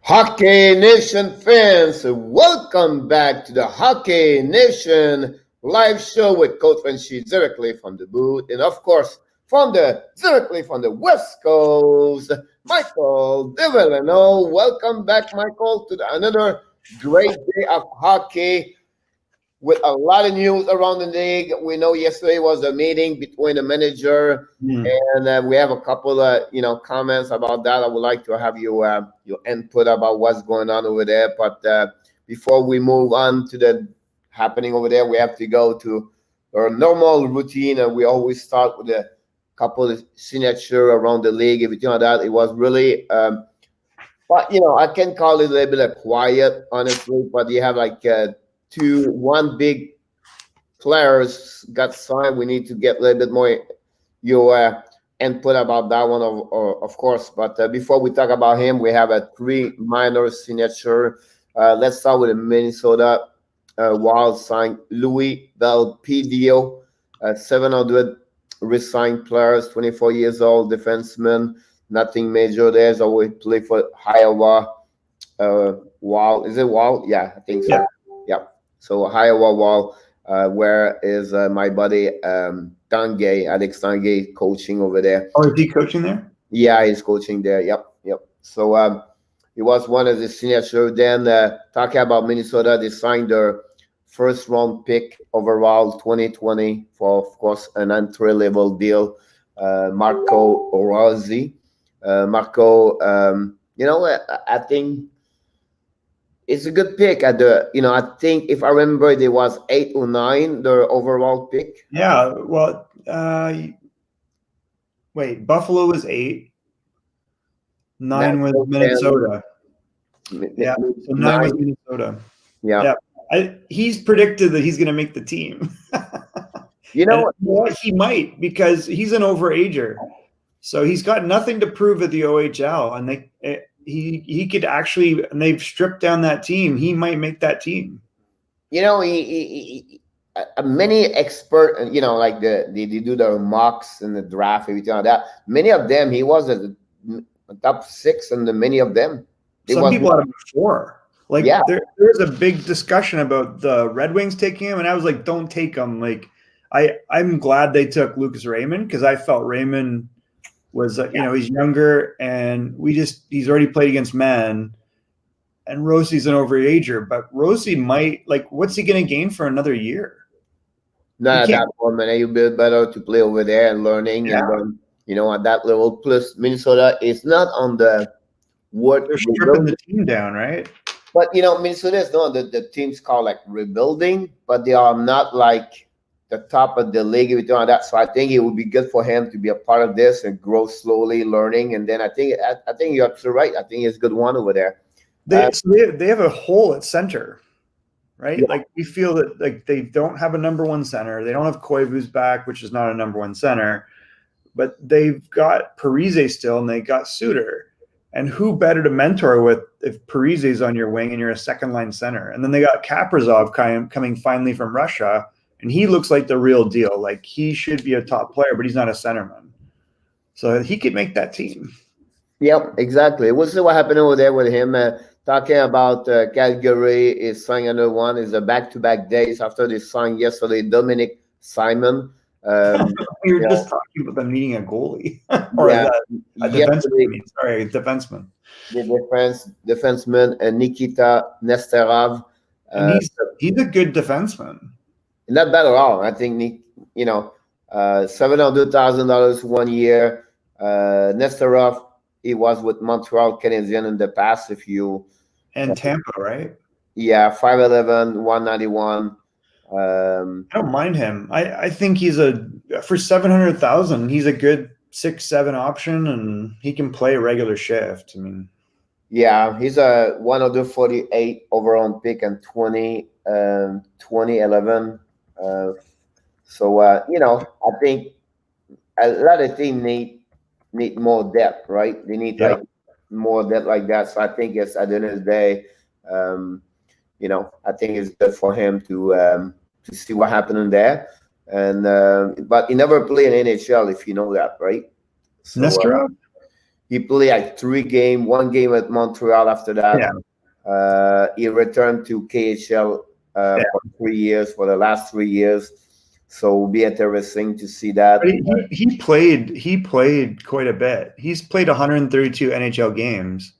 Hockey Nation fans, welcome back to the Hockey Nation live show with Coach Frenchy directly from the booth, and of course, directly from the West Coast, Michael Devellano. Welcome back, Michael, to another great day of hockey with a lot of news around the league. We know yesterday was a meeting between the manager and we have a couple of comments about that. I would like to have your input about what's going on over there. But before we move on to the happening over there, we have to go to our normal routine, and we always start with a couple of signature around the league. Everything like that. It was really. But I can call it a little bit of quiet, honestly. But you have like one big players got signed. We need to get a little bit more your input about that one, of course. But before we talk about him, we have a three minor signature. Let's start with the Minnesota Wild signed Louis Belpedio, 700 re-signed players, 24 years old, defenseman. Nothing major there. So we play for Iowa. Wild, is it Wild? Yeah, I think so. Yeah. So Iowa Wild. Where is my buddy Tanguay, Alex Tanguay, coaching over there? Oh, is he coaching there? Yeah, he's coaching there. Yep. So he was one of the signature. Then talking about Minnesota, they signed their first round pick overall 2020 for, of course, an entry level deal. Marco Rossi. Marco, I think it's a good pick at the, I think if I remember, there was 8 or 9, the overall pick. Yeah. Well, wait, Buffalo was 8. 9 was Minnesota. Yeah. So 9 was Minnesota. Yeah. He's predicted that he's going to make the team. What? He might, because he's an overager. So he's got nothing to prove at the OHL, and he could actually, and they've stripped down that team. He might make that team. He many expert, like they do the mocks and the draft, everything like that. Many of them, he was at the top 6, and many of them. Some people had him 4. There's a big discussion about the Red Wings taking him, and I was like, don't take him. Like, I'm glad they took Lucas Raymond, because I felt Raymond was, he's younger, and he's already played against men, and Rossi's an overager, but Rossi might, what's he going to gain for another year? Not at that moment. You'll be better to play over there and learning, and at that level. Plus, Minnesota is not on the what they're stripping the team down, right? But Minnesota is not the team's called like rebuilding, but they are not like the top of the league, everything like that. So I think it would be good for him to be a part of this and grow slowly, learning. And then I think you're absolutely right. I think it's a good one over there. They have a hole at center, right? Yeah. Like, we feel that they don't have a number 1 center. They don't have Koivu's back, which is not a number 1 center, but they've got Parise still, and they got Suter. And who better to mentor with if Parise's on your wing and you're a second line center? And then they got Kaprizov coming finally from Russia. And he looks like the real deal. Like, he should be a top player, but he's not a centerman. So he could make that team. Yep, exactly. We'll see what happened over there with him. Talking about Calgary is signing another one. It's a back-to-back days after they signed yesterday Dominic Simon. We were just talking about them needing a goalie. Or a defenseman. Sorry, a defenseman. The defenseman, Nikita Nesterov. And he's a good defenseman. Not bad at all. I think $700,000 1 year. Nesterov, he was with Montreal Canadiens in the past. And Tampa, right? Yeah, 5'11", 191. I don't mind him. I think he's for $700,000. He's a good 6-7 option, and he can play regular shift. I mean, yeah, he's a 148 overall pick and 2011. I think a lot of teams need more depth, right? They need more depth like that. So I think it's at the end of the day, I think it's good for him to see what happened in there. And but he never played in NHL, if you know that, right? So, Nesterov? He played like 3 games, 1 game at Montreal after that. Yeah. He returned to KHL Yeah. for 3 years, for the last 3 years. So it'll be interesting to see But that. he played quite a bit. He's played 132 NHL games.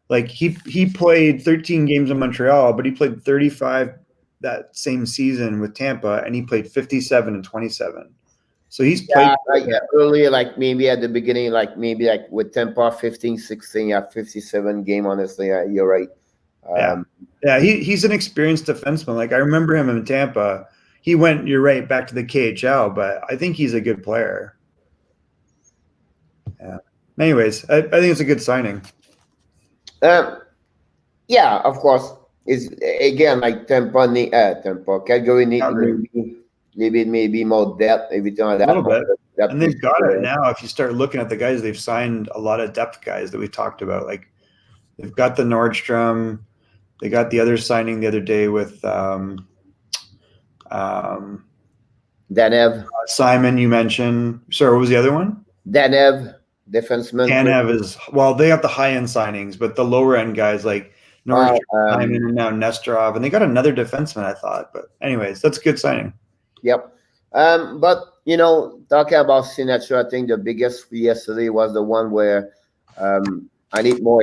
Like he played 13 games in Montreal, but he played 35 that same season with Tampa, and he played 57 and 27. So he's played Like earlier, like maybe at the beginning, like maybe like with Tampa 15, 16, yeah, 57 game, honestly. You're right. Yeah. Yeah, he's an experienced defenseman. Like I remember him in Tampa. He went, you're right, back to the KHL, but I think he's a good player. Yeah. Anyways, I think it's a good signing. Yeah, of course. It's again like Tampa. Calgary need maybe more depth, everything like A that. little bit. Depth And they've is got it there. now. If you start looking at the guys they've signed, a lot of depth guys that we talked about. Like they've got the Nordstrom. They got the other signing the other day with Danev, Simon. You mentioned. Sorry, what was the other one? Danev, defenseman. Tanev is well. They have the high end signings, but the lower end guys like Nordstrom, Simon, and now Nesterov, and they got another defenseman. I thought, but anyways, that's a good signing. Yep. But talking about signature, I think the biggest yesterday was the one where I need more.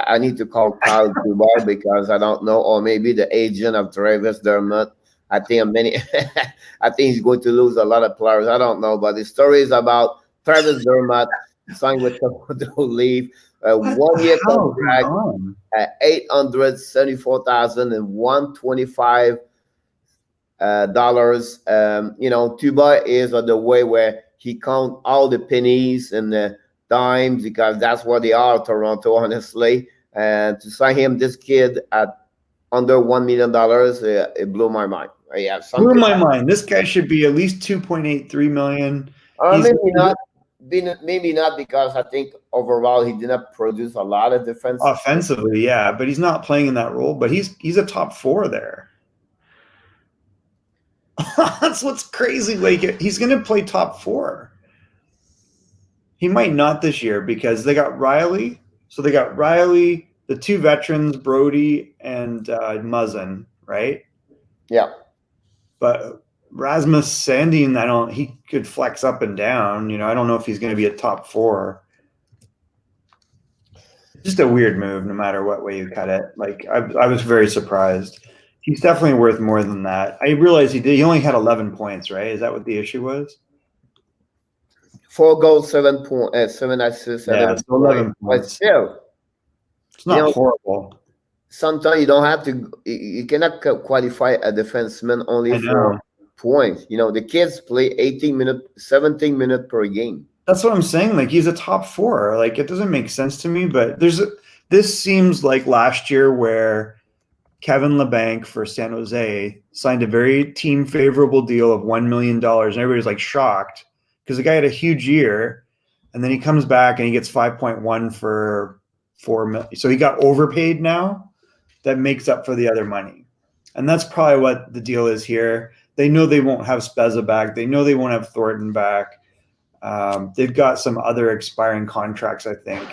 I need to call Kyle Dubar because I don't know, or maybe the agent of Travis Dermott. I think I think he's going to lose a lot of players. I don't know, but the story is about Travis Dermott signed with Toronto Leaf, 1 year contract at $874,000 and $125. Tuba is the way where he count all the pennies and the dimes because that's what they are, Toronto, honestly. And to sign him, this kid at under $1 million, it blew my mind. Yeah, blew my mind. This guy should be at least 2.83 million. Maybe not because I think overall he did not produce a lot of defense offensively, yeah, but he's not playing in that role. But he's a top 4 there. That's what's crazy. Like he's going to play top 4. He might not this year because they got Riley. So they got Riley, the 2 veterans, Brody and Muzzin, right? Yeah. But Rasmus Sandin, he could flex up and down. I don't know if he's going to be a top 4. Just a weird move, no matter what way you cut it. Like I was very surprised. He's definitely worth more than that. I realized he only had 11 points, right? Is that what the issue was? 4 goals, 7 points, 7 assists, yeah, 11 points. But still, it's not horrible. Sometimes you don't have to. You cannot qualify a defenseman only for points. The kids play 18 minutes, 17 minutes per game. That's what I'm saying. Like he's a top 4. Like it doesn't make sense to me. But this seems like last year where Kevin Labanc for San Jose signed a very team favorable deal of $1 million, and everybody's like shocked because the guy had a huge year, and then he comes back and he gets 5.1 for $4 million. So he got overpaid now. That makes up for the other money. And that's probably what the deal is here. They know they won't have Spezza back. They know they won't have Thornton back. They've got some other expiring contracts, I think.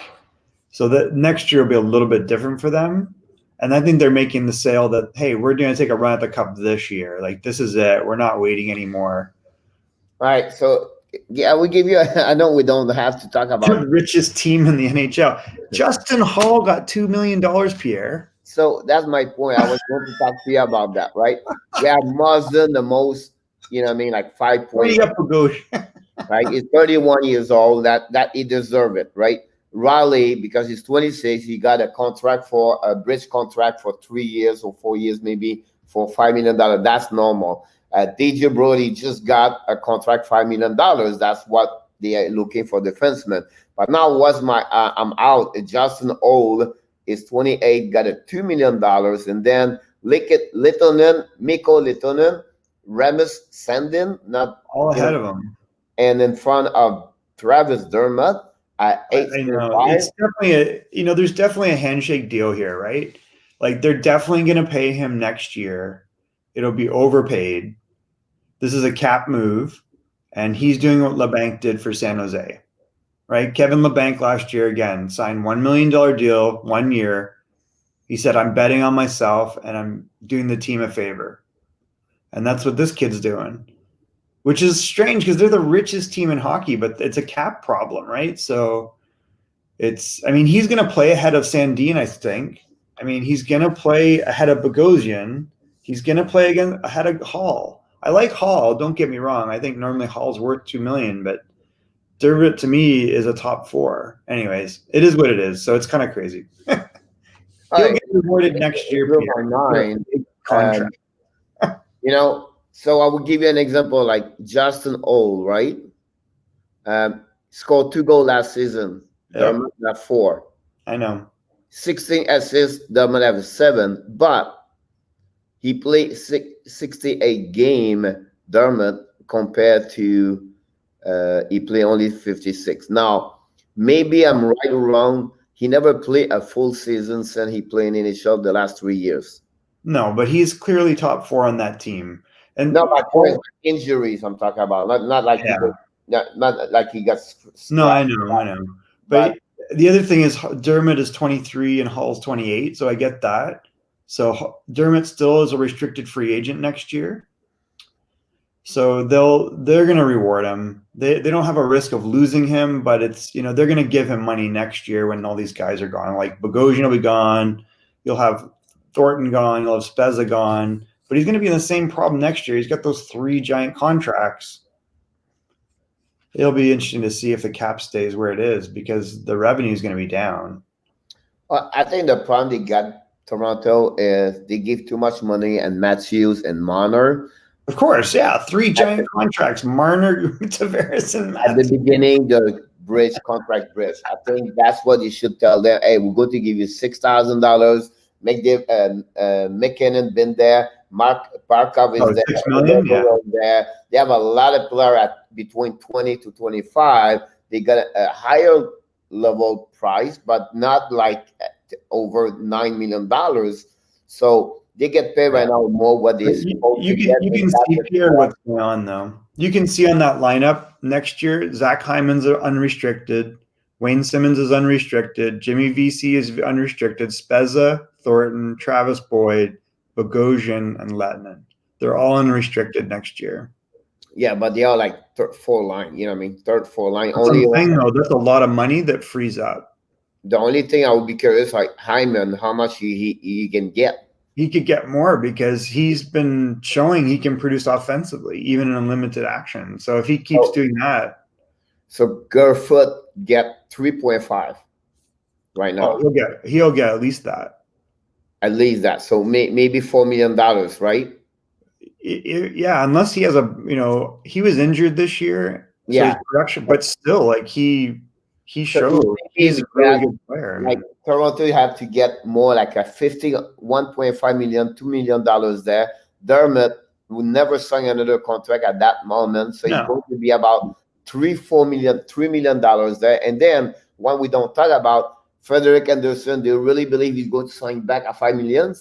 So that next year will be a little bit different for them. And I think they're making the sale that, hey, we're going to take a run at the cup this year. Like, this is it. We're not waiting anymore. All right. So, yeah, we give you I know we don't have to talk about the richest team in the NHL. Justin Hall got $2 million, Pierre. So that's my point. I was going to talk to you about that, right? We have Muzzin, the most, like 5 points. Right? He's 31 years old. That he deserves it, right? Riley, because he's 26, he got a bridge contract for 3 years or 4 years, maybe for $5 million. That's normal. DJ Brody just got a contract, $5 million. That's what they are looking for defensemen. But now I'm out. Justin Old is 28, got a $2 million. And then Mikko Littonen, Rasmus Sandin, not all ahead of him. And in front of Travis Dermott at 8. I know. It's definitely there's definitely a handshake deal here, right? Like they're definitely going to pay him next year. It'll be overpaid. This is a cap move, and he's doing what Labanc did for San Jose, right? Kevin LeBanc last year, again, signed $1 million deal, 1 year. He said, I'm betting on myself and I'm doing the team a favor. And that's what this kid's doing, which is strange because they're the richest team in hockey, but it's a cap problem, right? So he's going to play ahead of Sandin, I think. He's going to play ahead of Bogosian. He's going to play ahead of Hall. I like Hall. Don't get me wrong. I think normally Hall's worth $2 million, but Dermott to me is a top 4. Anyways, it is what it is. So it's kind of crazy. He'll get rewarded next year. 0.9 contract. So I will give you an example like Justin Ole, right? Scored 2 goals last season. Yep. Dermott have 4. I know. 16 assists, Dermott have 7, but he played 68 game, Dermott, compared to he played only 56. Now, maybe I'm right or wrong. He never played a full season since he played in NHL the last 3 years. No, but he's clearly top 4 on that team. And no, my point is injuries I'm talking about. Not like not like he got. No, I know. But the other thing is Dermott is 23 and Hall's 28, so I get that. So Dermott still is a restricted free agent next year. So they're going to reward him. They don't have a risk of losing him, but it's they're going to give him money next year when all these guys are gone. Like Bogosian will be gone. You'll have Thornton gone. You'll have Spezza gone. But he's going to be in the same problem next year. He's got those 3 giant contracts. It'll be interesting to see if the cap stays where it is because the revenue is going to be down. I think the problem they got Toronto is they give too much money and Matthews and Marner. Of course, yeah. 3 giant contracts. Marner, Tavares, and Matthews. At the beginning, the contract bridge. I think that's what you should tell them. Hey, we're going to give you $6,000. McKinnon been there. Mark Barkov is there. $6 million, there. They have a lot of players at between 20 to 25. They got a higher level price, but not like over $9 million. So they get paid right now more what they you can see here what's going on though. You can see on that lineup next year, Zach Hyman's unrestricted, Wayne Simmons is unrestricted, Jimmy VC is unrestricted, Spezza, Thornton, Travis Boyd, Bogosian, and Lettinen. They're all unrestricted next year. Yeah, but they are like third, 4 line. You know what I mean? Third, 4 line. That's only thing though. That's a lot of money that frees up. The only thing I would be curious, like Hyman, how much he can get. He could get more because he's been showing he can produce offensively, even in unlimited action. So if he keeps doing that. So Gerfoot get 3.5 right now. He'll get at least that. At least that. So maybe $4 million, right? Yeah, unless he has he was injured this year. So his production, but still, like he showed he's a really good player. Like Toronto have to get more like a $1.5 million, $2 million there. Dermott would never sign another contract at that moment. So it's going to be about $3 million there. And then one we don't talk about, Frederick Anderson, do you really believe he's going to sign back at $5 million?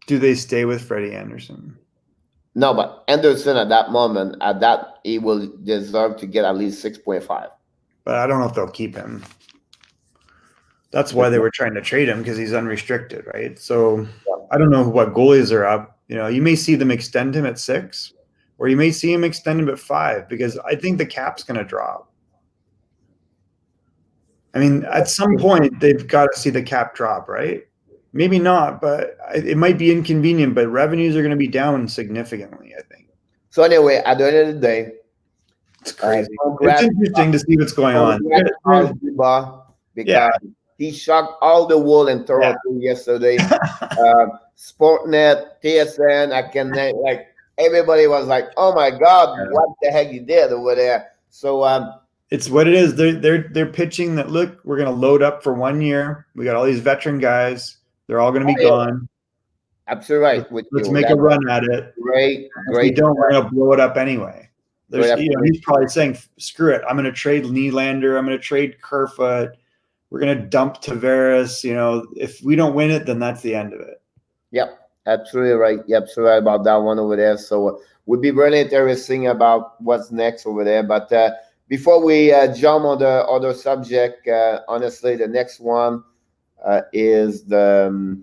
Do they stay with Freddie Anderson? No, but Anderson at that moment, he will deserve to get at least 6.5. But I don't know if they'll keep him. That's why they were trying to trade him because he's unrestricted, right? So I don't know what goalies are up. You may see them extend him at 6, or you may see him extend him at 5 because I think the cap's going to drop. At some point they've got to see the cap drop, right? Maybe not, but it might be inconvenient, but revenues are going to be down significantly, I think. So anyway, at the end of the day, it's crazy. It's interesting to see what's going on. Because he shocked all the world in Toronto yesterday. Sportnet, TSN, I can name, like everybody was like, "Oh my God, what the heck you did over there?" So it's what it is. They're pitching that. Look, we're going to load up for 1 year. We got all these veteran guys. They're all going to be gone. Absolutely right. Let's make a run at it. Great. If we don't, we're going to blow it up anyway. He's probably saying, "Screw it. I'm going to trade Nylander. I'm going to trade Kerfoot. We're going to dump Tavares. If we don't win it, then that's the end of it." Yep, absolutely right. Yep, absolutely right about that one over there. So we'll be really interesting about what's next over there. But before we jump on the other subject, honestly, the next one is the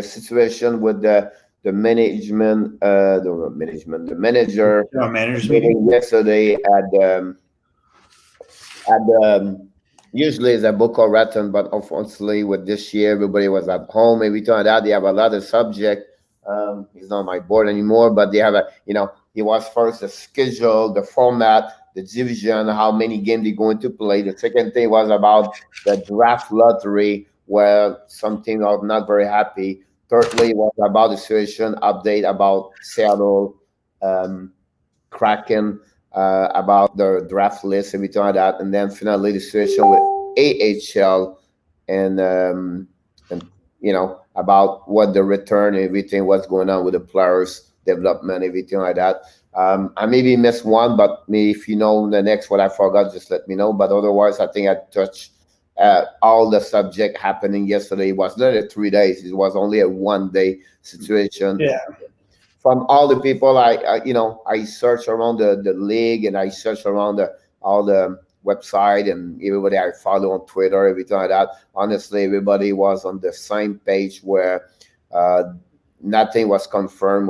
situation with the management, the manager Managers meeting. meeting yesterday at usually it's a Boca Raton, but unfortunately with this year everybody was at home. Every time that they have a lot of subject. He's not on my board anymore, but they have he was first the schedule, the format, the division, how many games they're going to play. The second thing was about the draft lottery, where some teams are not very happy. Thirdly, was about the situation update about Seattle, Kraken, about the draft list, everything like that, and then finally the situation with AHL and about what the return, everything, what's going on with the players development, everything like that. I maybe missed one, but me, if you know the next what I forgot, just let me know. But otherwise, I think I touched all the subject happening yesterday. It was not 3 days; it was only a 1 day situation. Yeah. From all the people I search around the league, and I search around all the website and everybody I follow on Twitter, everything like that. Honestly, everybody was on the same page where nothing was confirmed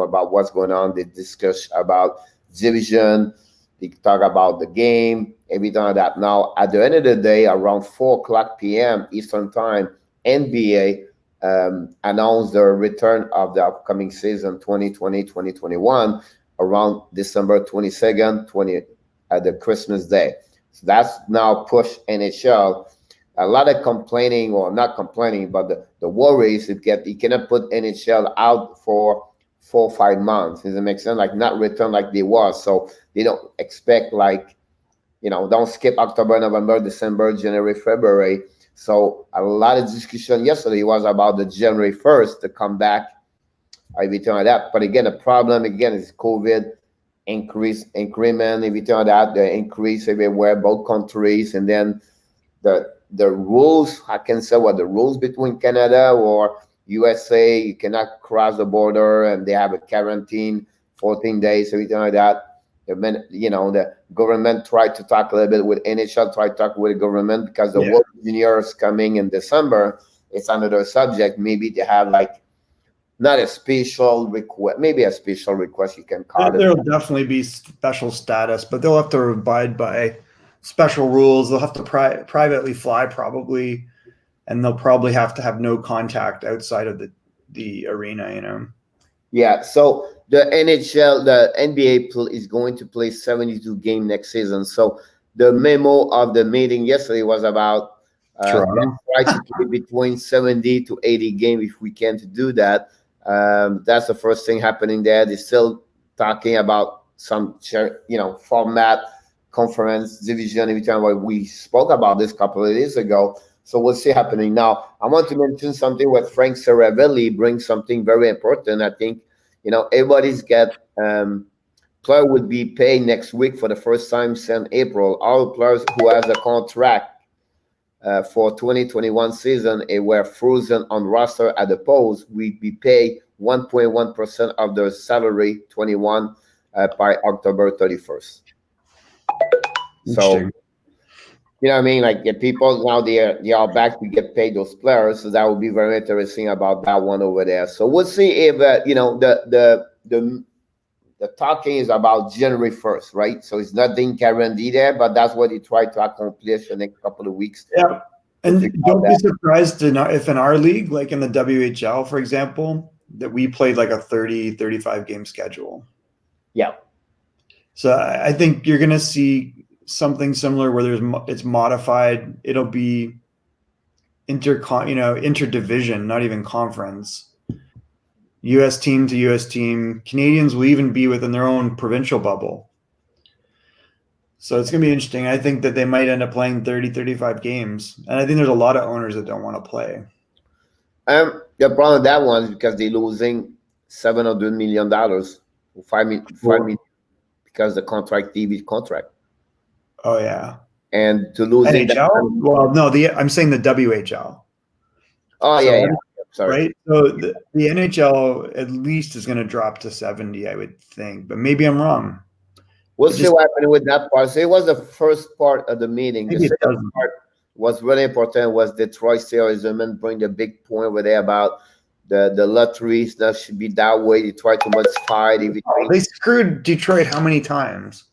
about what's going on. They discuss about division, they talk about the game, everything like that. Now, at the end of the day, around 4 o'clock p.m. Eastern Time, NBA announced the return of the upcoming season 2020-2021 around December 22nd, at the Christmas Day. So that's now pushed NHL. A lot of complaining, or not complaining, but the worries you cannot put NHL out for 4 or 5 months. Does it make sense? Like not return like they was. So they don't expect don't skip October, November, December, January, February. So a lot of discussion yesterday was about the January 1st to come back, everything like that. But again, the problem again is COVID increment, everything like that. The increase everywhere, both countries, and then the rules. I can say what the rules between Canada or USA. You cannot cross the border, and they have a quarantine, 14 days, everything like that. The government tried to talk a little bit with NHL, tried to talk with the government because the World Juniors coming in December. It's another subject. Maybe they have not a special request, maybe a special request you can call it. There'll definitely be special status, but they'll have to abide by special rules. They'll have to privately fly probably, and they'll probably have to have no contact outside of the arena, Yeah, so the NBA is going to play 72 games next season. So the memo of the meeting yesterday was about try to play between 70 to 80 games if we can to do that. That's the first thing happening there. They're still talking about some format, conference, division, every time we spoke about this a couple of days ago. So we'll see happening now. I want to mention something with Frank Saravelli brings something very important. I think, everybody's got player would be paid next week for the first time since April. All players who has a contract for 2021 season and were frozen on roster at the post will be paid 1.1% of their salary 21 by October 31st. So, you know what I mean? Like the people now they are back to get paid those players, so that would be very interesting about that one over there. So we'll see if the talking is about January 1st, right? So it's nothing guaranteed there, but that's what he tried to accomplish in the next couple of weeks. Yeah, and don't be surprised if in our league, like in the WHL, for example, that we played like a 30, 35 game schedule. Yeah. So I think you're going to see something similar where it's modified. It'll be interdivision, not even conference. U.S. team to U.S. team. Canadians will even be within their own provincial bubble. So it's going to be interesting. I think that they might end up playing 30, 35 games. And I think there's a lot of owners that don't want to play. The problem with that one is because they're losing $700 million, $5 million because the contract TV contract. Oh, yeah. And to lose NHL? Well, no, I'm saying the WHL. Oh, so, yeah. Sorry. Right. So the NHL at least is going to drop to 70, I would think, but maybe I'm wrong. We'll It see just what happened with that part. So it was the first part of the meeting. The maybe it second doesn't. part was really important. Was Detroit Steelers bring the big point over there about the lotteries that should be that way. They try to modify it. Oh, they screwed Detroit how many times?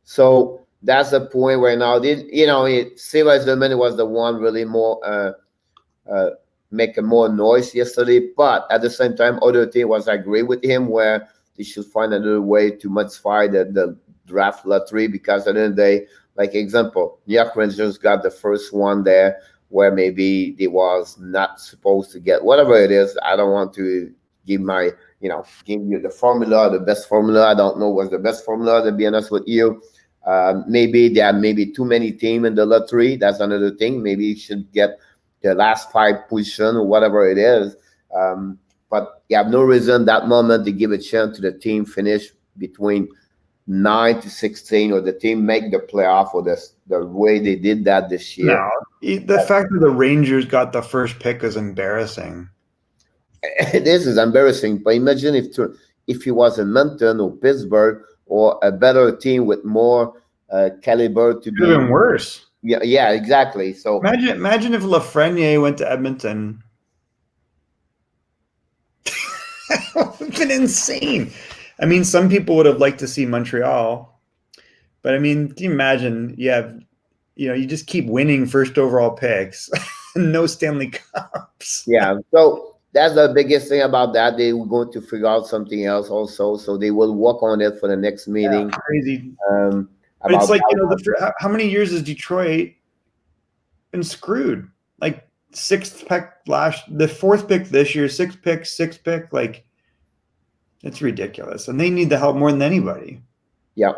So that's the point where now Steelers was the one really more uh, making more noise yesterday. But at the same time, other thing was I agree with him where they should find another way to modify the draft lottery because at the end of the day, like example, New York Rangers got the first one there where maybe they was not supposed to get whatever it is. I don't want to give my give you the formula, the best formula. I don't know what's the best formula to be honest with you. Maybe there are maybe too many teams in the lottery. That's another thing. Maybe you should get the last five position or whatever it is. But you have no reason that moment to give a chance to the team finish between 9 to 16 or the team make the playoff or the way they did that this year. No, the fact that the Rangers got the first pick is embarrassing. This is embarrassing. But imagine if it was in Mountain or Pittsburgh or a better team with more caliber to be Even worse. Yeah, exactly. So imagine if Lafreniere went to Edmonton. That would have been insane. I mean, some people would have liked to see Montreal, but I mean, can you imagine? You just keep winning first overall picks, no Stanley Cups. Yeah, so that's the biggest thing about that. They were going to figure out something else also, so they will work on it for the next meeting. Yeah, crazy. But it's like how many years has Detroit been screwed? Like the fourth pick this year, sixth pick. Like it's ridiculous, and they need the help more than anybody. Yeah.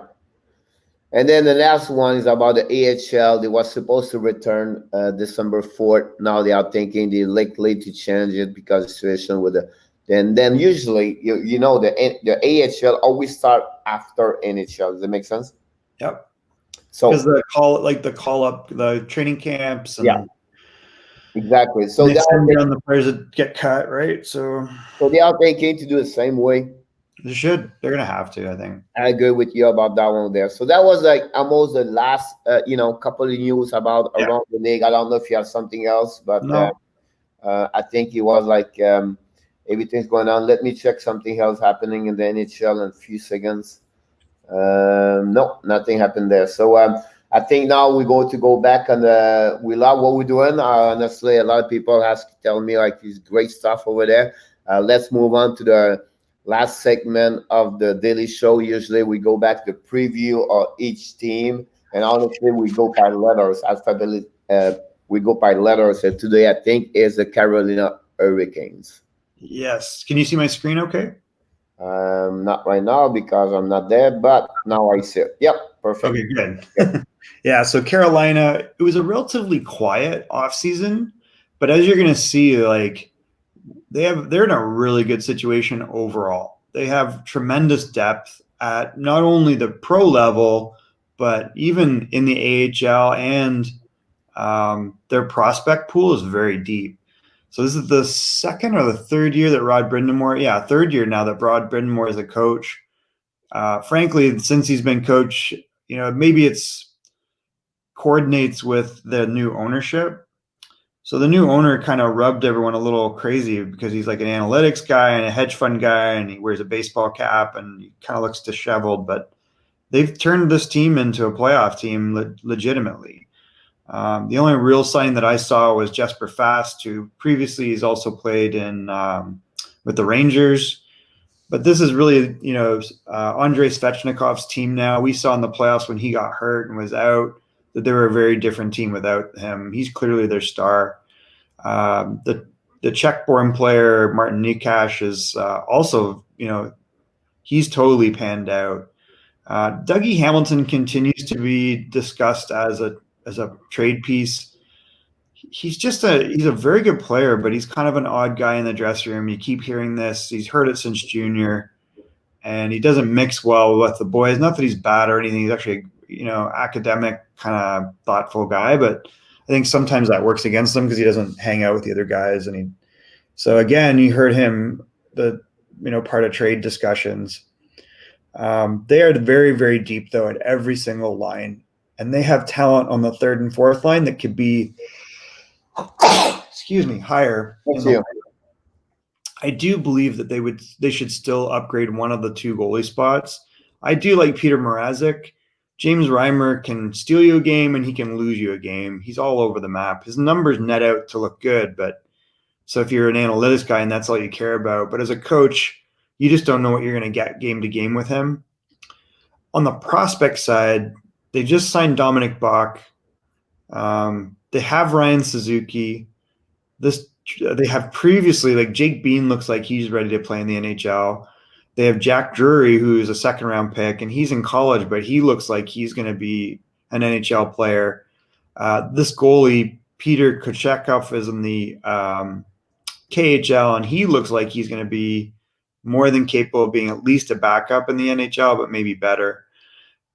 And then the last one is about the AHL. They were supposed to return December 4th. Now they are thinking they're likely to change it because of the situation with the. Then usually the AHL always start after NHL. Does that make sense? Yep. So because the call up the training camps and yeah, exactly. So they send down the players that get cut, right? So they are thinking to do the same way. They should. They're gonna have to, I think. I agree with you about that one there. So that was like almost the last, couple of news about around the league. I don't know if you have something else, but No. I think it was like everything's going on. Let me check something else happening in the NHL in a few seconds. No, nothing happened there. So I think now we're going to go back and we love what we're doing. Honestly, a lot of people tell me like it's great stuff over there. Let's move on to the last segment of the daily show. Usually we go back to the preview of each team, and honestly we go by letters, alphabetically. We go by letters, and today I think is the Carolina Hurricanes. Yes. Can you see my screen okay? Not right now because I'm not there, but now I see it. Yep, perfect. Okay, good. Yeah, so Carolina, it was a relatively quiet offseason, but as you're going to see, like they're in a really good situation overall. They have tremendous depth at not only the pro level, but even in the AHL, and their prospect pool is very deep. So this is the second or the third year that Rod Brind'Amour, third year now that Rod Brind'Amour is a coach. Frankly, since he's been coach, maybe it's coordinates with the new ownership. So the new owner kind of rubbed everyone a little crazy because he's like an analytics guy and a hedge fund guy, and he wears a baseball cap and he kind of looks disheveled. But they've turned this team into a playoff team legitimately. The only real sign that I saw was Jesper Fast, who previously he's also played in with the Rangers. But this is really, Andrei Svechnikov's team now. We saw in the playoffs when he got hurt and was out that they were a very different team without him. He's clearly their star. The Czech-born player, Martin Nikash, is also, he's totally panned out. Dougie Hamilton continues to be discussed as a trade piece. He's a very good player, but he's kind of an odd guy in the dressing room. You keep hearing this. He's heard it since junior, and he doesn't mix well with the boys. Not that he's bad or anything. He's actually, academic, kind of thoughtful guy, but I think sometimes that works against him because he doesn't hang out with the other guys. So again, you heard him, part of trade discussions. They are very, very deep, though, at every single line. And they have talent on the third and fourth line that could be, excuse me, higher. Thank you. I do believe that they should still upgrade one of the two goalie spots. I do like Peter Mrazek. James Reimer can steal you a game and he can lose you a game. He's all over the map. His numbers net out to look good, but so if you're an analytics guy and that's all you care about, but as a coach, you just don't know what you're going to get game to game with him. On the prospect side, they just signed Dominic Bach. They have Ryan Suzuki. They have previously, like Jake Bean looks like he's ready to play in the NHL. They have Jack Drury, who's a second-round pick, and he's in college, but he looks like he's going to be an NHL player. This goalie, Peter Kochetkov, is in the KHL, and he looks like he's going to be more than capable of being at least a backup in the NHL, but maybe better.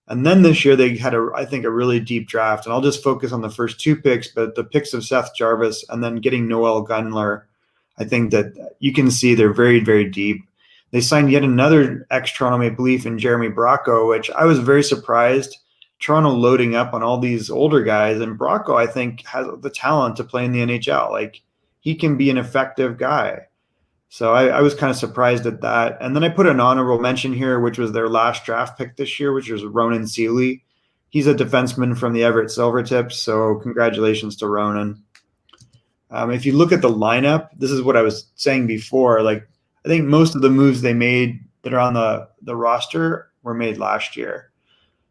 And then this year they had, I think, a really deep draft. And I'll just focus on the first two picks, but the picks of Seth Jarvis and then getting Noel Gunler, I think that you can see they're very, very deep. They signed yet another ex-Toronto Maple Leaf in Jeremy Bracco, which I was very surprised. Toronto loading up on all these older guys. And Bracco, I think, has the talent to play in the NHL. Like, he can be an effective guy. So I was kind of surprised at that. And then I put an honorable mention here, which was their last draft pick this year, which was Ronan Seeley. He's a defenseman from the Everett Silvertips, so congratulations to Ronan. If you look at the lineup, this is what I was saying before. Like, I think most of the moves they made that are on the roster were made last year.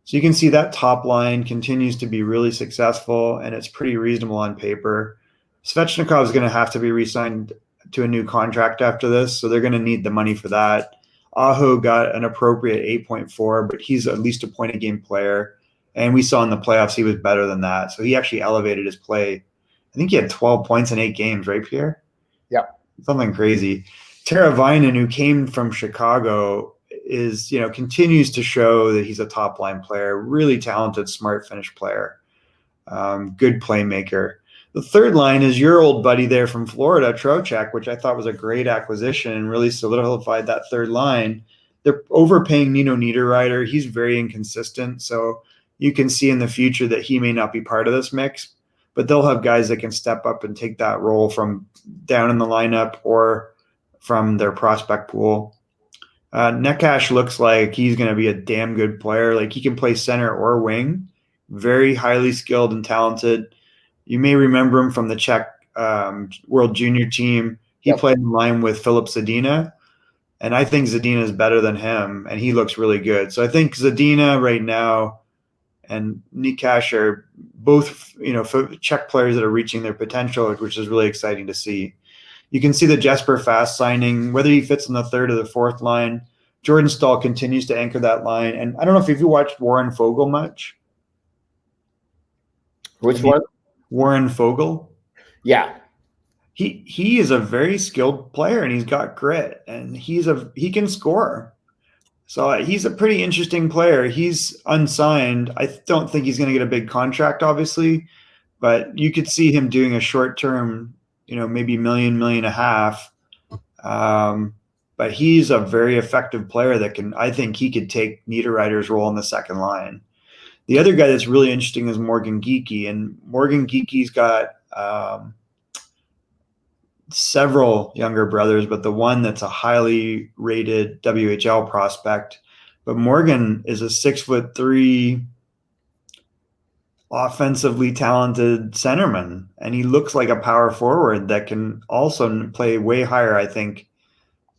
So you can see that top line continues to be really successful, and it's pretty reasonable on paper. Svechnikov is going to have to be re-signed to a new contract after this, so they're going to need the money for that. Aho got an appropriate 8.4, but he's at least a point a game player, and we saw in the playoffs he was better than that, so he actually elevated his play. I think he had 12 points in 8 games, right, Pierre? Yeah. Something crazy. Tara Vinen, who came from Chicago, continues to show that he's a top-line player, really talented, smart finish player, good playmaker. The third line is your old buddy there from Florida, Trocheck, which I thought was a great acquisition and really solidified that third line. They're overpaying Nino Niederreiter. He's very inconsistent, so you can see in the future that he may not be part of this mix, but they'll have guys that can step up and take that role from down in the lineup or from their prospect pool. Nekash looks like he's going to be a damn good player. Like, he can play center or wing, very highly skilled and talented. You may remember him from the Czech World Junior team. He played in line with Filip Zadina, and I think Zadina is better than him, and he looks really good. So I think Zadina right now and Nekash are both, Czech players that are reaching their potential, which is really exciting to see. You can see the Jesper Fast signing, whether he fits in the third or the fourth line. Jordan Stahl continues to anchor that line. And I don't know if you watched Warren Fogle much. Which one? Warren Fogle. Yeah. He is a very skilled player, and he's got grit, and he can score. So he's a pretty interesting player. He's unsigned. I don't think he's going to get a big contract, obviously, but you could see him doing a short-term, maybe $1.5 million. But he's a very effective player I think he could take Niederreiter's role in the second line. The other guy that's really interesting is Morgan Geekie, and Morgan Geekie's got several younger brothers, but the one that's a highly rated WHL prospect. But Morgan is a 6'3" offensively talented centerman, and he looks like a power forward that can also play way higher, I think,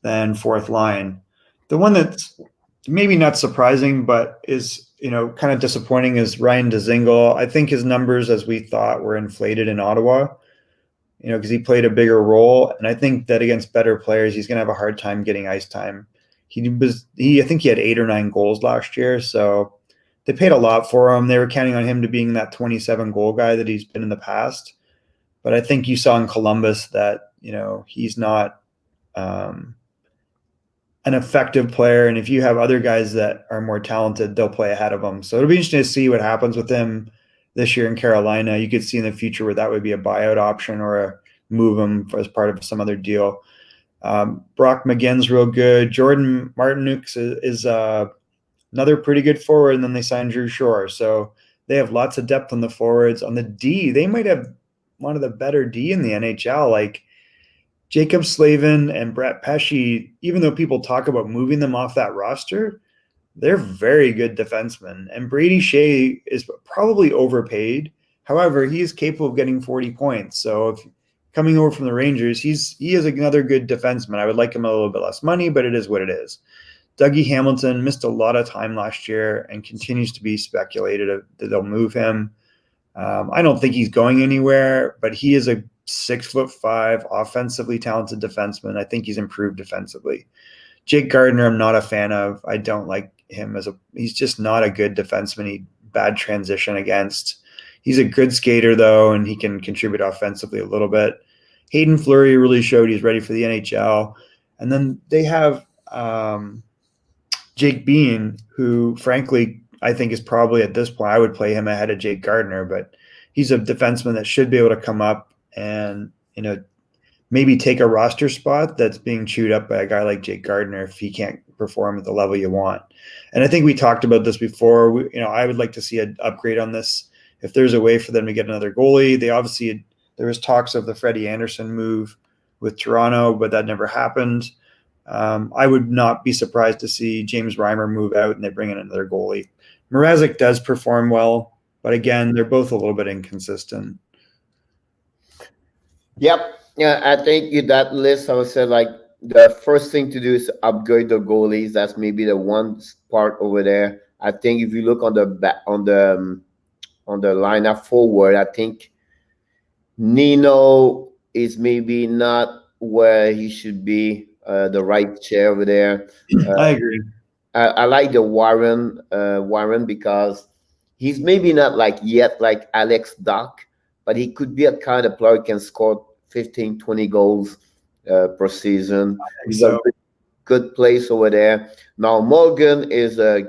than fourth line. The one that's maybe not surprising, but is kind of disappointing is Ryan Dzingel. I think his numbers, as we thought, were inflated in Ottawa, because he played a bigger role. And I think that against better players, he's going to have a hard time getting ice time. I think he had 8 or 9 goals last year. So they paid a lot for him. They were counting on him to being that 27 goal guy that he's been in the past. But I think you saw in Columbus that, he's not an effective player. And if you have other guys that are more talented, they'll play ahead of him. So it'll be interesting to see what happens with him this year in Carolina. You could see in the future where that would be a buyout option or a move him as part of some other deal. Brock McGinn's real good. Jordan Martinuk is another pretty good forward, and then they signed Drew Shore. So they have lots of depth on the forwards. On the D, they might have one of the better D in the NHL. Like Jacob Slavin and Brett Pesce, even though people talk about moving them off that roster, they're very good defensemen. And Brady Shea is probably overpaid. However, he is capable of getting 40 points. So if coming over from the Rangers, he is another good defenseman. I would like him a little bit less money, but it is what it is. Dougie Hamilton missed a lot of time last year and continues to be speculated that they'll move him. I don't think he's going anywhere, but he is a 6'5", offensively talented defenseman. I think he's improved defensively. Jake Gardiner, I'm not a fan of. I don't like him he's just not a good defenseman. Bad transition against. He's a good skater though, and he can contribute offensively a little bit. Hayden Fleury really showed he's ready for the NHL. And then they have Jake Bean, who frankly I think is probably at this point, I would play him ahead of Jake Gardiner, but he's a defenseman that should be able to come up and, maybe take a roster spot that's being chewed up by a guy like Jake Gardiner if he can't perform at the level you want. And I think we talked about this before. I would like to see an upgrade on this. If there's a way for them to get another goalie, there was talks of the Freddie Anderson move with Toronto, but that never happened. I would not be surprised to see James Reimer move out and they bring in another goalie. Mrazek does perform well, but again, they're both a little bit inconsistent. Yep. Yeah, I think in that list, I would say like the first thing to do is upgrade the goalies. That's maybe the one part over there. I think if you look on the lineup forward, I think Nino is maybe not where he should be. The right chair over there. I agree. I like the Warren because he's maybe not like yet like Alex Dock, but he could be a kind of player who can score 15, 20 goals per season. He's a good place over there. Now Morgan is they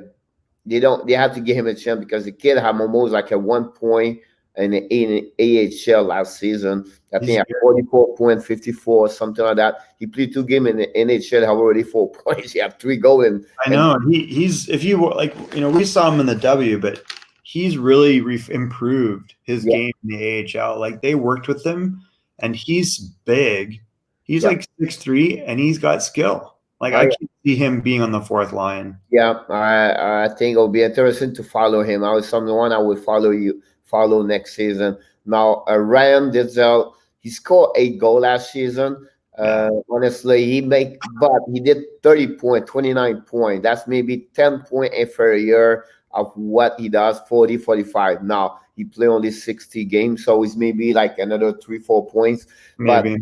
have to give him a chance because the kid had almost like a 1 point in AHL last season. I think at 44.54, something like that. He played 2 games in the NHL, have already 4 points. He have 3 goals. I know he's if you like, we saw him in the W, but he's really improved his game in the AHL. Like they worked with him, and he's big. He's like 6'3", and he's got skill. Like I can see him being on the 4th line. Yeah, I think it'll be interesting to follow him. I was someone I would follow next season. Now Ryan Ditzel, he scored 8 goals last season. Honestly, he did 30 points, 29 points. That's maybe 10 points inferior of what he does, 40, 45. Now he played only 60 games, so it's maybe like another 3-4 points. Maybe. But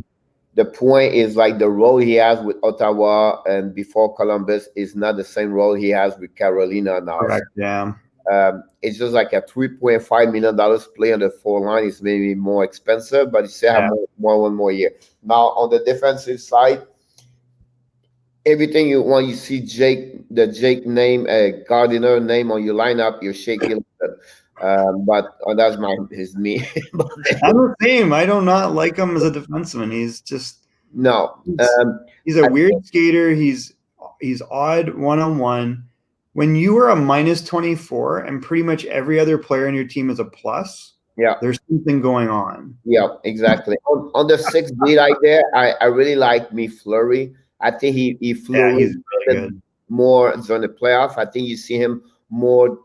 the point is like the role he has with Ottawa and before Columbus is not the same role he has with Carolina now. Correct. Yeah. It's just like a $3.5 million play on the 4 line is maybe more expensive, but you still have one more year. Now on the defensive side, everything you want, you see the Jake name, Gardiner name on your lineup, you're shaking. But that's his me. I'm the same. I do not like him as a defenseman. He's just he's a weird skater. He's odd one-on-one. When you are a -24 and pretty much every other player on your team is a plus, there's something going on. Yeah, exactly. On the 6th beat right there, I really like Fleury. I think he flew he's really good. More during the playoff. I think you see him more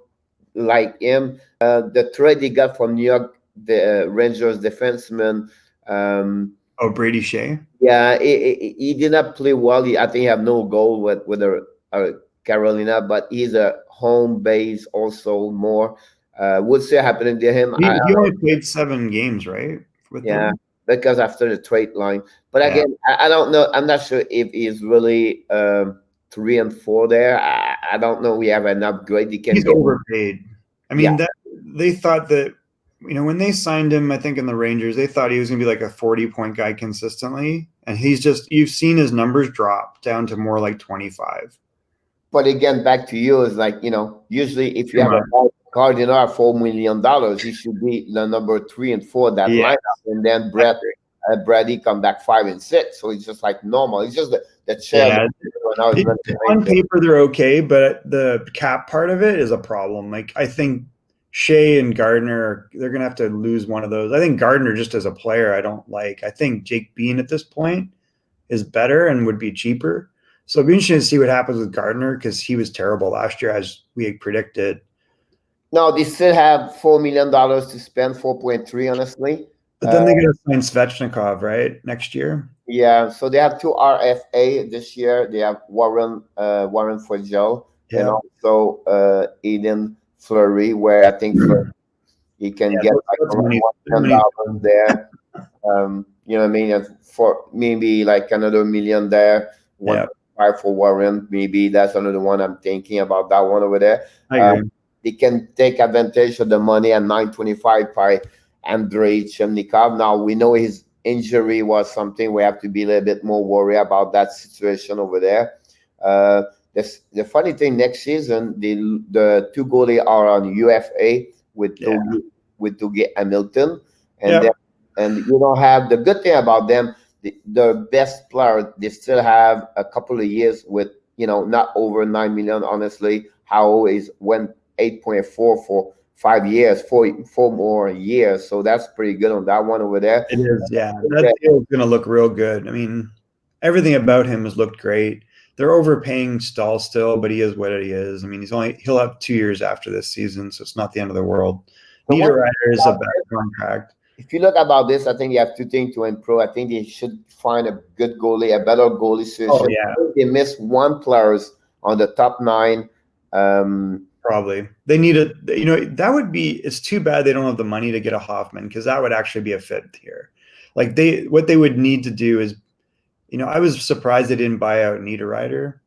like him. The trade he got from New York, the Rangers defenseman. Brady Shea? Yeah, he did not play well. I think he had no goal with Carolina, but he's a home base also more. What's happening to him? He only played 7 games, right? Because after the trade line. But again, I don't know. I'm not sure if he's really 3 and 4 there. I don't know. We have an upgrade. He's overpaid. I mean, they thought that, when they signed him, I think in the Rangers, they thought he was going to be like a 40-point guy consistently. And you've seen his numbers drop down to more like 25. But again, back to you, is like, usually if you have a Cardinal $4 million, he should be the number 3 and 4 that lineup. And then Brett Brady come back 5 and 6, so it's just like normal. It's just the chair. Yeah, Now is running on right there. paper they're okay, but the cap part of it is a problem. Like I think Shea and Gardner, they're gonna have to lose one of those. I think Gardner just as a player, I don't like. I think Jake Bean at this point is better and would be cheaper. So it'll be interesting to see what happens with Gardner because he was terrible last year, as we had predicted. No, they still have $4 million to spend, 4.3, honestly. But then they got to sign Svechnikov, right, next year. Yeah, so they have two RFA this year. They have Warren for Joe, and Yeah, also Eden Fleury, where I think he can yeah, get like that's around money. $1 million there. You know what I mean? And for maybe like another million there, Yeah, 1.5 for Warren. Maybe that's another one I'm thinking about, that one over there. I agree. They can take advantage of the money at 925 by Andrei Chemnikov. Now we know his injury was something we have to be a little bit more worried about that situation over there. The funny thing, next season the two goalies are on UFA with Dougie Hamilton, and Yeah. and you don't have the good thing about them. The best player, they still have a couple of years with not over 9 million. Honestly, how is went 8.4 for 5 years, four more years. So that's pretty good on that one over there. It is, yeah. That deal is going to look real good. I mean, everything about him has looked great. They're overpaying Stahl still, but he is what he is. I mean, he'll have 2 years after this season, so it's not the end of the world. Niederreiter is a bad contract. If you look about this, I think you have two things to improve. I think they should find a good goalie, a better goalie situation. Oh, yeah. They missed one players on the top 9. Probably. They need that would be, it's too bad they don't have the money to get a Hoffman, because that would actually be a fit here. Like what they would need to do is, I was surprised they didn't buy out Niederreiter.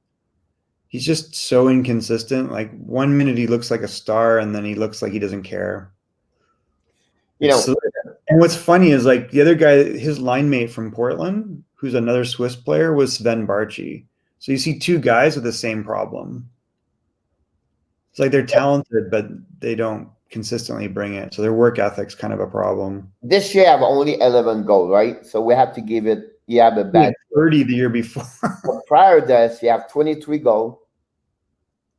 He's just so inconsistent. Like 1 minute he looks like a star, and then he looks like he doesn't care. And what's funny is like the other guy, his line mate from Portland, who's another Swiss player, was Sven Barchi. So you see two guys with the same problem. It's like they're talented, but they don't consistently bring it. So their work ethic's kind of a problem. This year have only 11 goals, right? So we have to give it. You have a bad 30 the year before. Prior to this, you have 23 goals.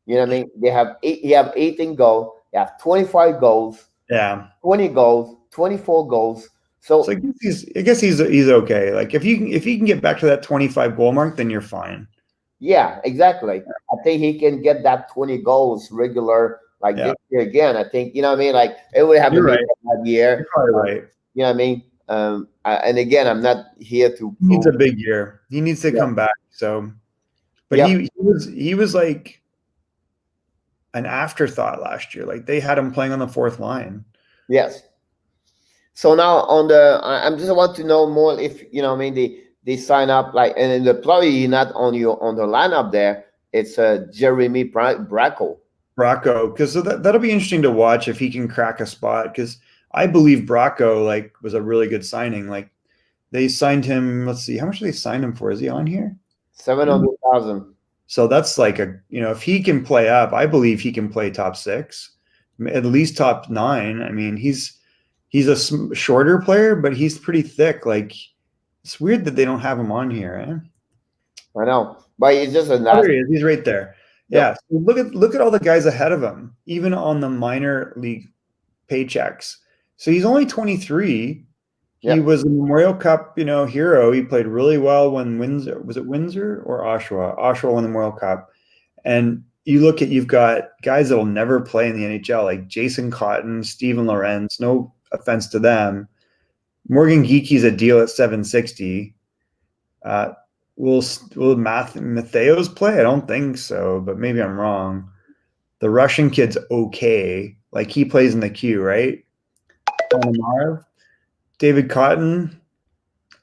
You know what I mean? They have 8. You have 18 goals. You have 25 goals. Yeah. 20 goals. 24 goals. So I guess he's okay. Like if he can get back to that 25 goal mark, then you're fine. Yeah, exactly. I think he can get that 20 goals regular this year again. I think, you know what I mean? Like it would have been a bad year. You're probably right. You know what I mean? And again, I'm not here to. He needs a big year. He needs to come back. So, but he was like an afterthought last year. Like they had him playing on the fourth line. Yes. So now I just want to know more if what I mean, they sign up like, and in the player not on the lineup there, it's Jeremy Bracco. Because that'll be interesting to watch if he can crack a spot. Because I believe Bracco was a really good signing. Like they signed him. Let's see, how much did they sign him for? Is he on here? 700,000. So that's like if he can play up, I believe he can play top 6, at least top 9. I mean, he's a shorter player, but he's pretty thick. Like it's weird that they don't have him on here. I know, but he's just he's right there. Yeah. So look at all the guys ahead of him, even on the minor league paychecks. So he's only 23. Yep. He was a Memorial Cup, hero. He played really well when Windsor or Oshawa? Oshawa won the Memorial Cup. And you've got guys that will never play in the NHL, like Jason Cotton, Steven Lorentz. No offense to them. Morgan Geekie's a deal at 760. Will Mattheos play? I don't think so, but maybe I'm wrong. The Russian kid's okay. Like he plays in the queue, right? David Cotton,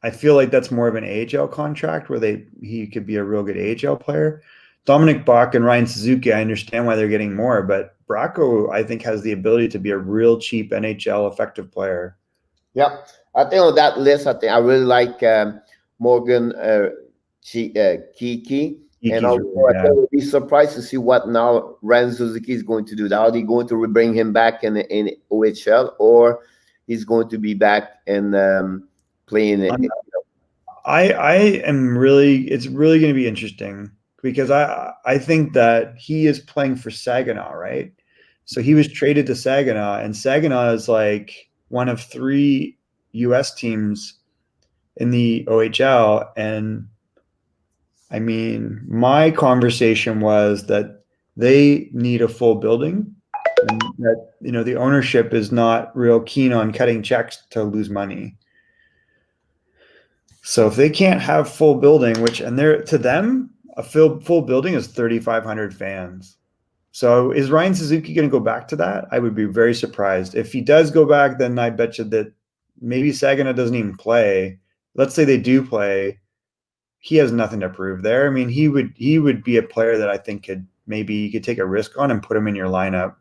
I feel like that's more of an AHL contract where he could be a real good AHL player. Dominic Bach and Ryan Suzuki, I understand why they're getting more, but Bracco, I think, has the ability to be a real cheap NHL effective player. Yep. I think on that list, I really like Morgan Kiki. And I would be surprised to see what now Ryan Suzuki is going to do. Are they going to bring him back in OHL, or he's going to be back in playing it. I am really, it's really going to be interesting because I think that he is playing for Saginaw, right? So he was traded to Saginaw, and Saginaw is like one of 3 U.S. teams in the OHL. And I mean, my conversation was that they need a full building, and that the ownership is not real keen on cutting checks to lose money. So if they can't have full building, which and they're to them a full building is 3,500 fans. So is Ryan Suzuki going to go back to that? I would be very surprised if he does go back. Then I bet you that maybe Saginaw doesn't even play. Let's say they do play. He has nothing to prove there. I mean, he would be a player that I think you could take a risk on and put him in your lineup.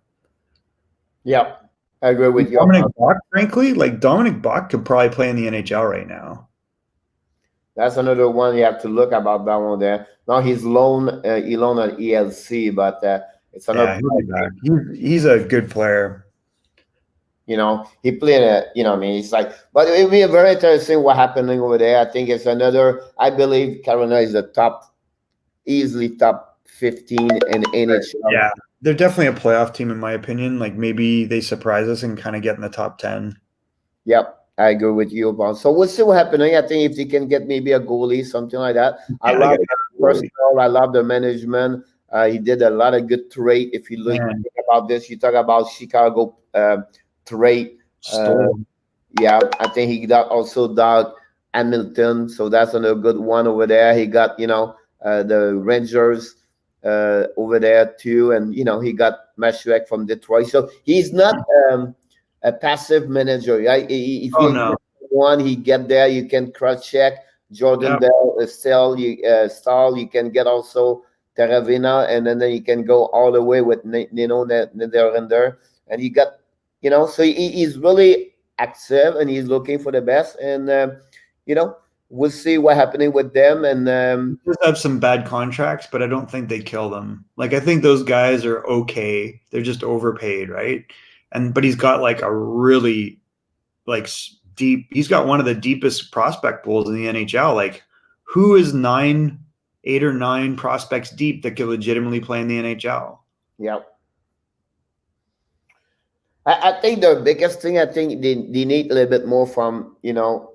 Yeah, I agree with you. Dominic Bach, frankly, like Dominic Bach could probably play in the NHL right now. That's another one you have to look about that one there. Now he's loaned at ELC, but it's another. Yeah, he's a good player. He played I mean, it's like, but it'll be very interesting what happening over there. I think it's another. I believe Carolina is easily top 15 in NHL. Yeah, they're definitely a playoff team in my opinion. Like maybe they surprise us and kind of get in the top 10. Yep. I agree with you about. So we'll see what happening. I think if they can get maybe a goalie, something like that. I love the management. He did a lot of good trade. If you think about this, you talk about Chicago trade. Yeah, I think he got also Doug Hamilton. So that's another good one over there. He got the Rangers over there too, and he got Mashuek from Detroit. So he's not a passive manager, right? If one, he get there, you can cross check Jordan Bell, Stall, you can get also Taravina, and then you can go all the way with Niederlander, and you got, so he's really active and he's looking for the best, and we'll see what happening with them. And he does have some bad contracts, but I don't think they kill them. Like I think those guys are okay. They're just overpaid, right? But he's got like a really deep. He's got one of the deepest prospect pools in the NHL. Like, who is 8 or 9 prospects deep that could legitimately play in the NHL? Yeah. I think the biggest thing, I think they need a little bit more from Brett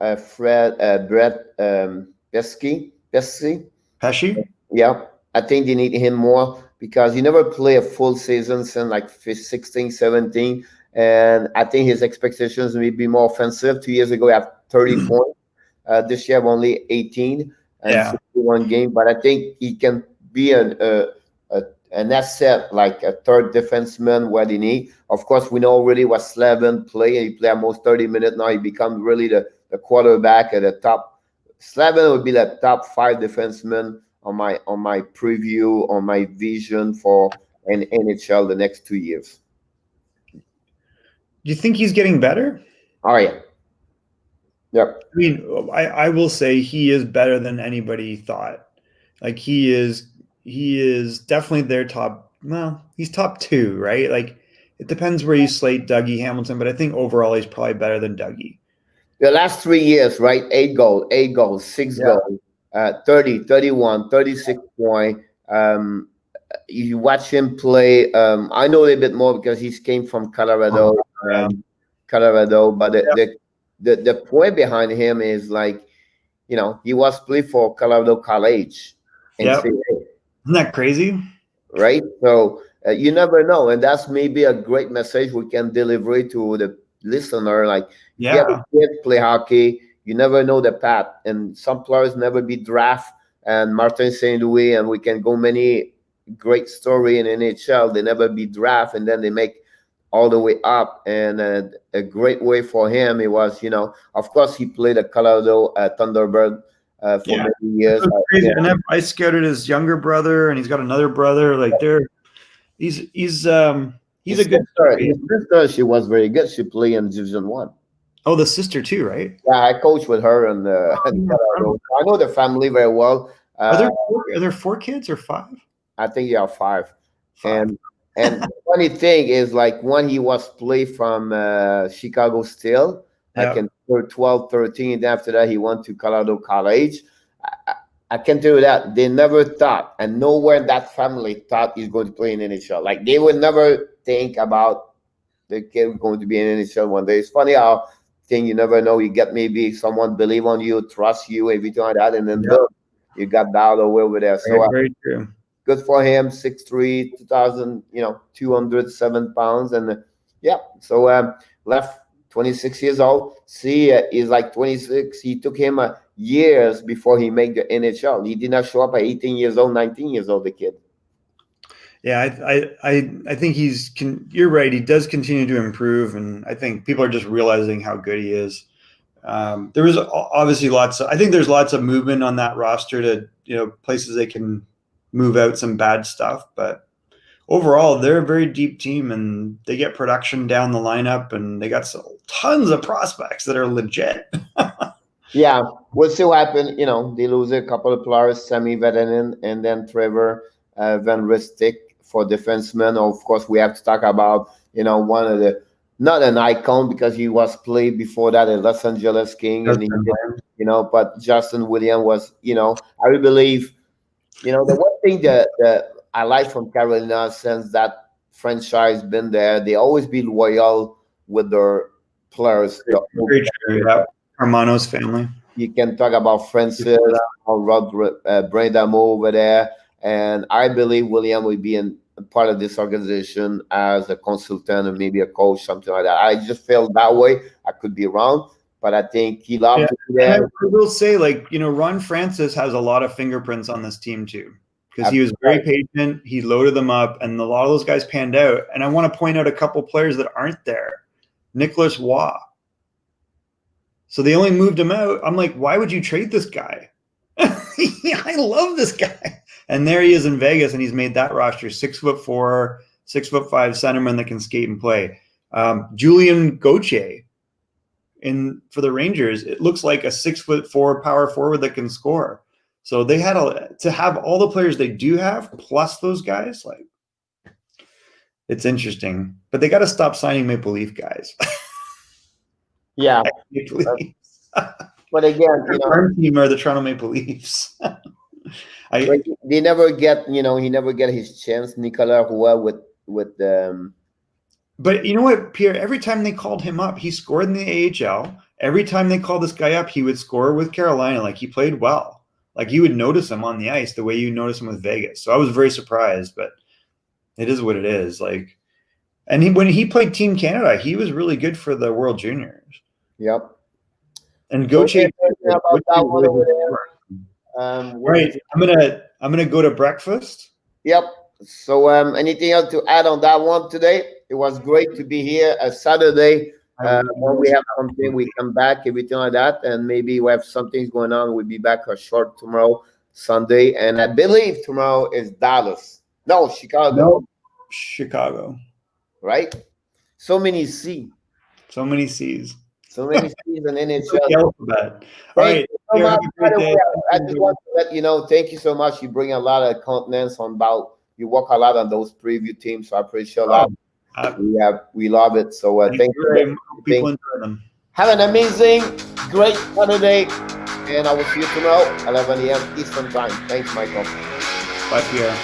Pesci. Yeah, I think they need him more because he never played a full season since like 16, 17. And I think his expectations may be more offensive. 2 years ago, he had 30 points. This year, only 18 and 61 game. But I think he can be an asset, like a third defenseman where they need. Of course, we know already what Slavin play. He played almost 30 minutes now. He become really the quarterback at the top. Slavin would be the top 5 defenseman on my preview, on my vision for an NHL the next 2 years. Do you think he's getting better? Oh yeah. Yep. I mean, I will say he is better than anybody thought. Like he is definitely their top. Well, he's top 2, right? Like it depends where you slate Dougie Hamilton, but I think overall he's probably better than Dougie. The last 3 years, right? 8 goals, 6 goals, 30, 31, 36 point. You watch him play. I know a little bit more because he came from Colorado, but the point behind him is like, he was played for Colorado College. Isn't that crazy? Right? So you never know. And that's maybe a great message we can deliver to the listener. Like, if you have a kid play hockey, you never know the path. And some players never be draft. And Martin St. Louis, and we can go many great story in NHL. They never be draft, and then they make all the way up. And a great way for him, it was, of course, he played a Colorado Thunderbird for many years. And I scouted his younger brother, and he's got another brother. Like he's a good story. His sister, she was very good. She played in Division 1. Oh, the sister too, right? Yeah, I coached with her, and I know the family very well. Are there 4 kids or 5? I think you have 5. And the funny thing is, like, when he was played from Chicago still, like in 12, 13. And after that, he went to Colorado College. I, I can tell you that they never thought, and nowhere in that family thought he's going to play in NHL. Like they would never think about the kid going to be in NHL one day. It's funny how thing you never know. You get maybe someone believe on you, trust you, everything like that, and then boom, you got dialed away over there. So very true. Good for him. 6'3", 2,000, 207 pounds, and yeah. So left 26 years old. See, he's like 26. He took him years before he made the NHL. He did not show up at 18 years old, 19 years old, the kid. Yeah, I think you're right. He does continue to improve, and I think people are just realizing how good he is. There was obviously I think there's lots of movement on that roster to, places they can move out some bad stuff, but overall they're a very deep team and they get production down the lineup and they got tons of prospects that are legit. Yeah, we'll see what happens. They lose a couple of players, Sami Vatanen and then Trevor Van Ristick for defensemen. Of course, we have to talk about, one of the, not an icon because he was played before that at Los Angeles King, and he did, but Justin Williams was, I believe, the one thing that I like from Carolina, since that franchise been there, they always be loyal with their players. Very true. Yeah. Hermanos family. You can talk about Francis or Rod Brandamo over there, and I believe William will be in part of this organization as a consultant or maybe a coach, something like that. I just feel that way. I could be wrong, but I think he loved it. I will say, Ron Francis has a lot of fingerprints on this team too, because he was very patient. He loaded them up, and a lot of those guys panned out. And I want to point out a couple players that aren't there. Nicholas Waugh. So they only moved him out. I'm like, why would you trade this guy? I love this guy. And there he is in Vegas, and he's made that roster. 6'4", 6'5" centerman that can skate and play. Julian Gauthier for the Rangers, it looks like a 6'4" power forward that can score. So they had to have all the players they do have, plus those guys. Like, it's interesting, but they got to stop signing Maple Leaf guys. Yeah, but again, our team are the Toronto Maple Leafs. They never get, he never get his chance. Nicolas Roy with them. But you know what, Pierre? Every time they called him up, he scored in the AHL. Every time they called this guy up, he would score with Carolina. Like, he played well. Like, you would notice him on the ice the way you notice him with Vegas. So I was very surprised, but it is what it is. Like, and when he played Team Canada, he was really good for the World Juniors. Yep. And Gauthier. Right. I'm gonna go to breakfast. Yep. So anything else to add on that one today? It was great to be here a Saturday. When we have something, we come back, everything like that, and maybe we have something going on. We'll be back a short tomorrow, Sunday, and I believe tomorrow is Dallas. No, Chicago. No, Chicago. Right? So many C's. So many C's. So many C's in NHL. All right. I just want to let you know, thank you so much. You bring a lot of confidence on about, you work a lot on those preview teams, so I appreciate a lot. We love it. So thank you. People enjoy them. Have an amazing, great Saturday, and I will see you tomorrow, 11 a.m. Eastern Time. Thanks, Michael. Bye, Pierre.